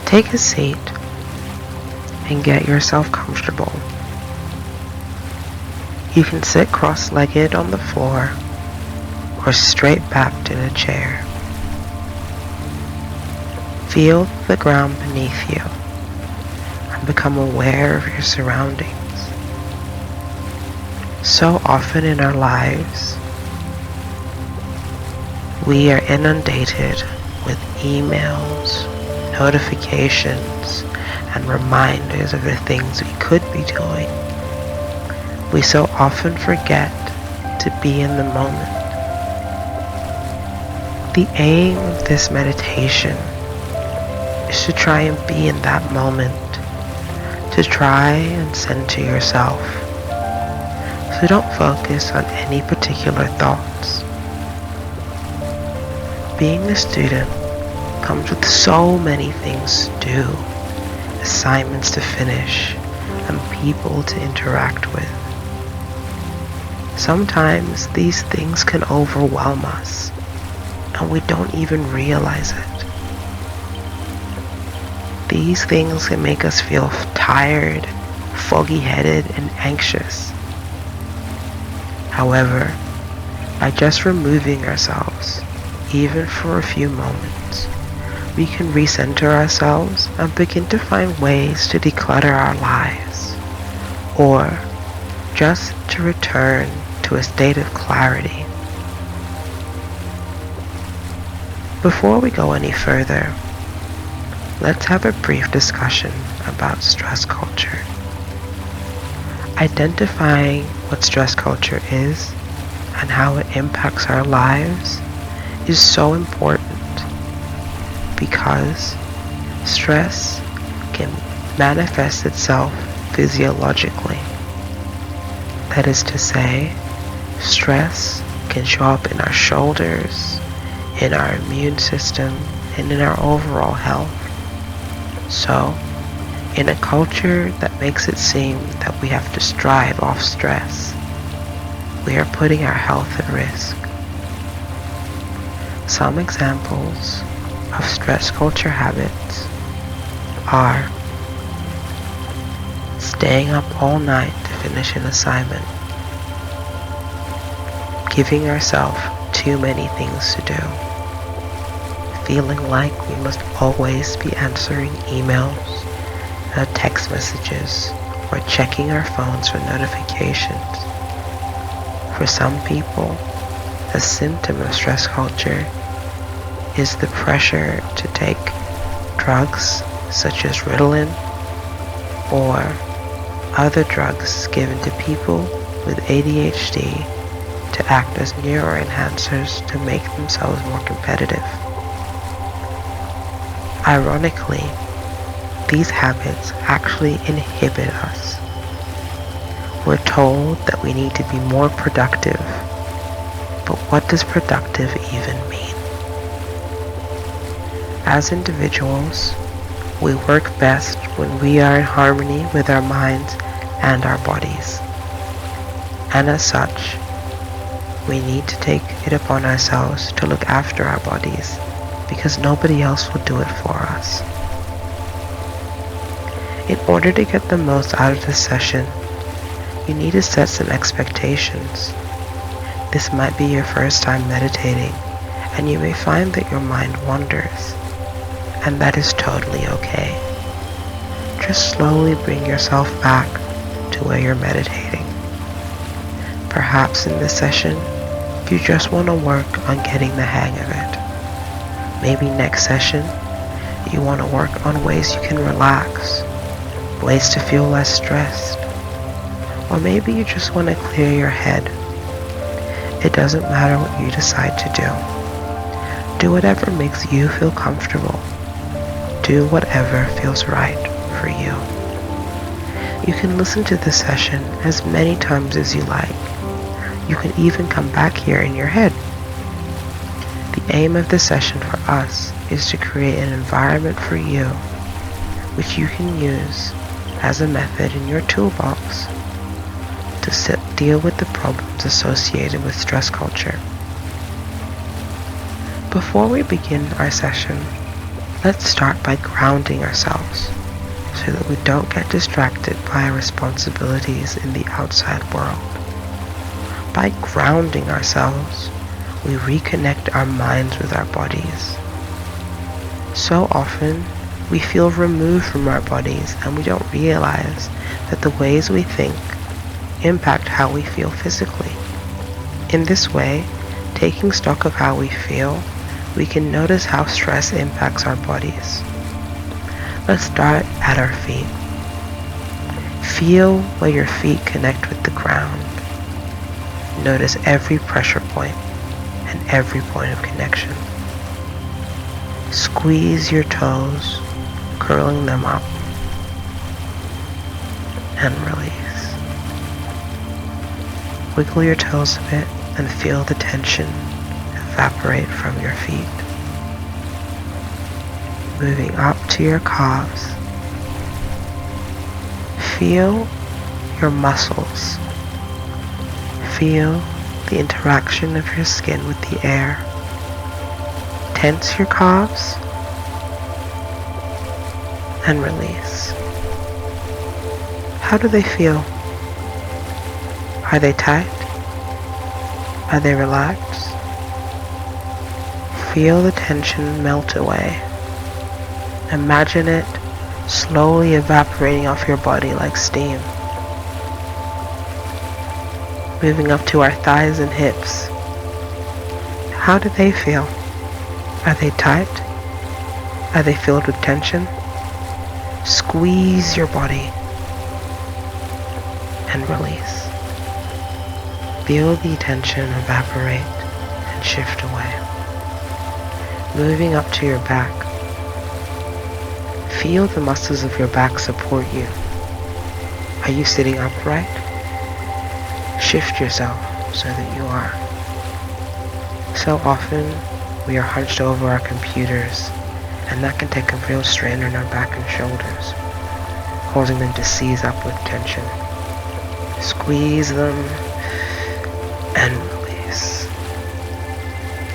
Take a seat and get yourself comfortable. You can sit cross-legged on the floor or straight backed in a chair. Feel the ground beneath you and become aware of your surroundings. So often in our lives, we are inundated with emails, notifications, and reminders of the things we could be doing. We so often forget to be in the moment. The aim of this meditation is to try and be in that moment, to try and center yourself. So don't focus on any particular thoughts. Being a student comes with so many things to do, assignments to finish, and people to interact with. Sometimes these things can overwhelm us, and we don't even realize it. These things can make us feel tired, foggy-headed, and anxious. However, by just removing ourselves, even for a few moments, we can recenter ourselves and begin to find ways to declutter our lives, or just to return to a state of clarity. Before we go any further, let's have a brief discussion about stress culture. Identifying what stress culture is and how it impacts our lives is so important, because stress can manifest itself physiologically. That is to say, stress can show up in our shoulders, in our immune system, and in our overall health. So, in a culture that makes it seem that we have to strive off stress, we are putting our health at risk. Some examples of stress culture habits are staying up all night to finish an assignment, giving ourselves too many things to do, feeling like we must always be answering emails, text messages, or checking our phones for notifications. For some people, a symptom of stress culture is the pressure to take drugs such as Ritalin or other drugs given to people with ADHD to act as neuroenhancers to make themselves more competitive. Ironically, these habits actually inhibit us. We're told that we need to be more productive, but what does productive even mean? As individuals, we work best when we are in harmony with our minds and our bodies. And as such, we need to take it upon ourselves to look after our bodies, because nobody else will do it for us. In order to get the most out of this session, you need to set some expectations. This might be your first time meditating, and you may find that your mind wanders, and that is totally okay. Just slowly bring yourself back to where you're meditating. Perhaps in this session, you just want to work on getting the hang of it. Maybe next session, you want to work on ways you can relax, ways to feel less stressed, or maybe you just want to clear your head. It doesn't matter what you decide to do. Do whatever makes you feel comfortable. Do whatever feels right for you. You can listen to this session as many times as you like. You can even come back here in your head. The aim of this session for us is to create an environment for you which you can use as a method in your toolbox to deal with the problems associated with stress culture. Before we begin our session, Let's start by grounding ourselves so that we don't get distracted by our responsibilities in the outside world. By grounding ourselves, we reconnect our minds with our bodies. So often, we feel removed from our bodies and we don't realize that the ways we think impact how we feel physically. In this way, taking stock of how we feel, we can notice how stress impacts our bodies. Let's start at our feet. Feel where your feet connect with the ground. Notice every pressure point and every point of connection. Squeeze your toes, curling them up, and release. Wiggle your toes a bit and feel the tension evaporate from your feet. Moving up to your calves. Feel your muscles. Feel the interaction of your skin with the air. Tense your calves and release. How do they feel? Are they tight? Are they relaxed? Feel the tension melt away. Imagine it slowly evaporating off your body like steam. Moving up to our thighs and hips. How do they feel? Are they tight? Are they filled with tension? Squeeze your body and release. Feel the tension evaporate and shift away. Moving up to your back. Feel the muscles of your back support you. Are you sitting upright? Shift yourself so that you are. So often, we are hunched over our computers, and that can take a real strain on our back and shoulders, causing them to seize up with tension. Squeeze them and release.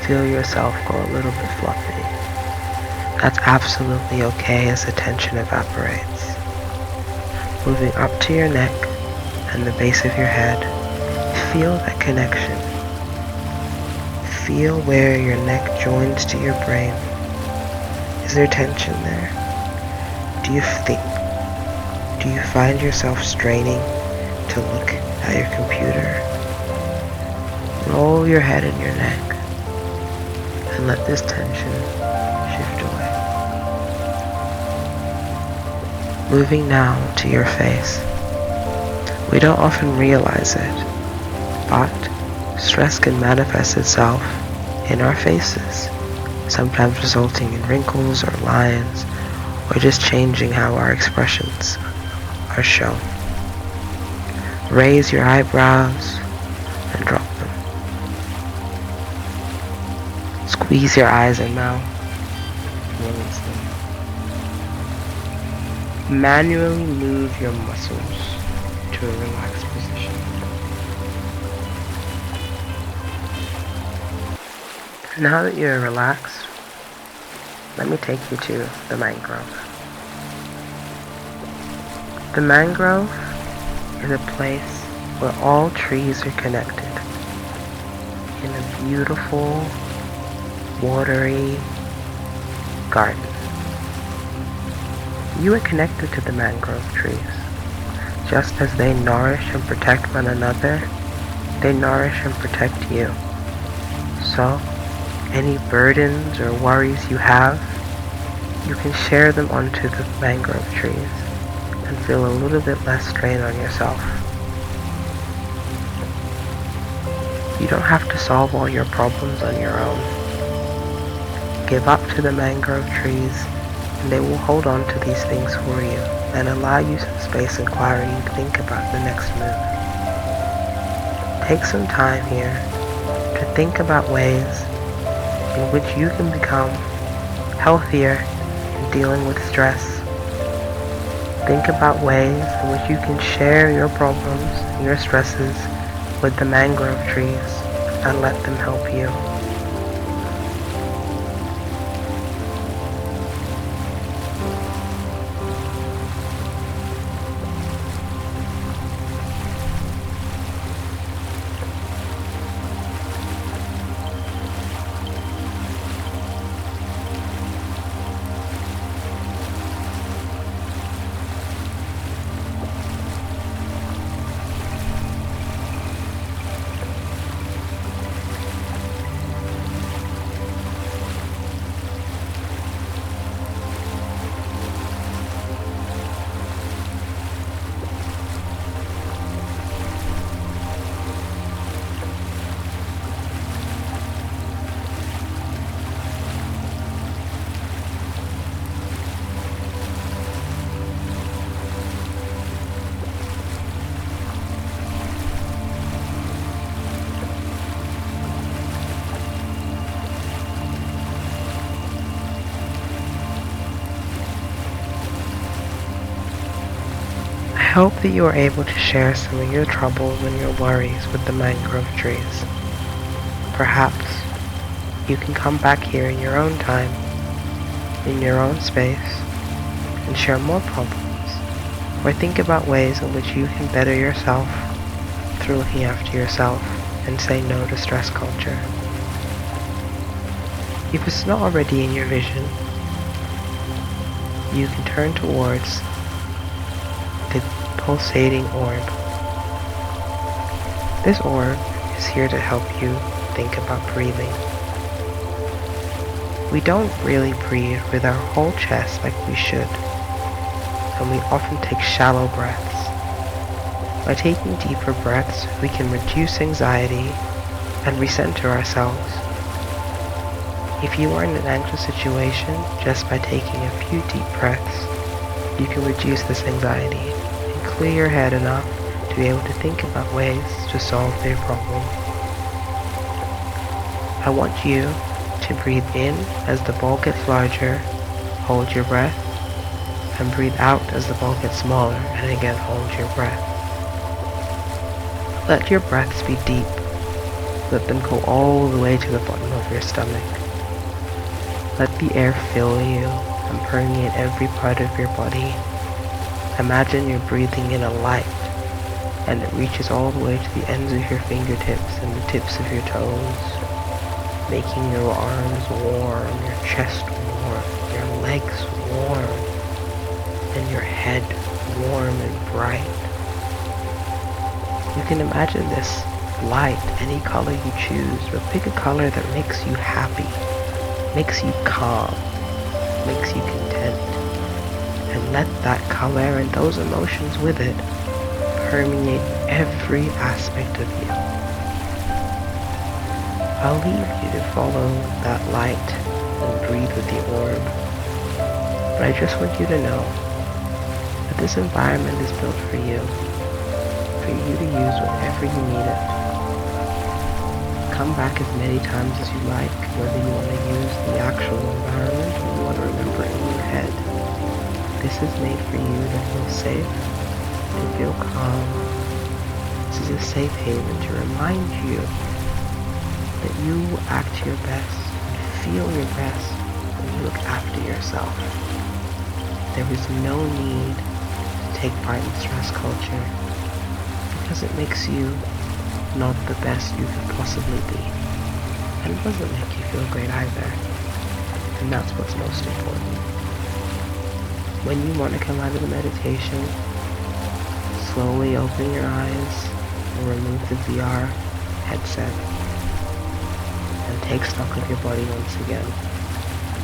Feel yourself go a little bit fluffy. That's absolutely okay as the tension evaporates. Moving up to your neck and the base of your head, feel that connection. Feel where your neck joins to your brain. Is there tension there? Do you find yourself straining to look at your computer? Roll your head and your neck and let this tension shift away. Moving now to your face. We don't often realize it, but stress can manifest itself in our faces, sometimes resulting in wrinkles or lines, or just changing how our expressions are shown. Raise your eyebrows and drop them. Squeeze your eyes and mouth. Release them. Manually move your muscles to a relaxed position. Now that you're relaxed, let me take you to the mangrove. The mangrove is a place where all trees are connected in a beautiful, watery garden. You are connected to the mangrove trees. Just as they nourish and protect one another, they nourish and protect you. So, any burdens or worries you have, you can share them onto the mangrove trees and feel a little bit less strain on yourself. You don't have to solve all your problems on your own. Give up to the mangrove trees and they will hold on to these things for you and allow you some space and clarity to think about the next move. Take some time here to think about ways in which you can become healthier in dealing with stress. Think about ways in which you can share your problems and your stresses with the mangrove trees and let them help you. hope that you are able to share some of your troubles and your worries with the mangrove trees. Perhaps you can come back here in your own time, in your own space, and share more problems, or think about ways in which you can better yourself through looking after yourself and say no to stress culture. If it's not already in your vision, you can turn towards the pulsating orb. This orb is here to help you think about breathing. We don't really breathe with our whole chest like we should, and we often take shallow breaths. By taking deeper breaths, we can reduce anxiety and recenter ourselves. If you are in an anxious situation, just by taking a few deep breaths, you can reduce this anxiety and clear your head enough to be able to think about ways to solve their problem. I want you to breathe in as the ball gets larger, hold your breath, and breathe out as the ball gets smaller, and again hold your breath. Let your breaths be deep. Let them go all the way to the bottom of your stomach. Let the air fill you and permeate every part of your body. Imagine you're breathing in a light, and it reaches all the way to the ends of your fingertips and the tips of your toes, making your arms warm, your chest warm, your legs warm, and your head warm and bright. You can imagine this light, any color you choose, but pick a color that makes you happy, makes you calm, makes you content, and let that color and those emotions with it permeate every aspect of you. I'll leave you to follow that light and breathe with the orb, but I just want you to know that this environment is built for you to use whenever you need it. Come back as many times as you like, whether you want to use the actual environment or you want to remember it in your head. This is made for you to feel safe, to feel calm. This is a safe haven to remind you that you act your best and feel your best when you look after yourself. There is no need to take part in stress culture because it makes you not the best you could possibly be. And it doesn't make you feel great either. And that's what's most important. When you want to come out of the meditation, slowly open your eyes and remove the VR headset and take stock of your body once again.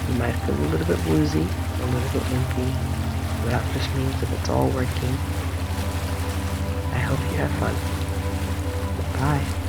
You might feel a little bit woozy, a little bit wimpy, but that just means that it's all working. I hope you have fun. Bye.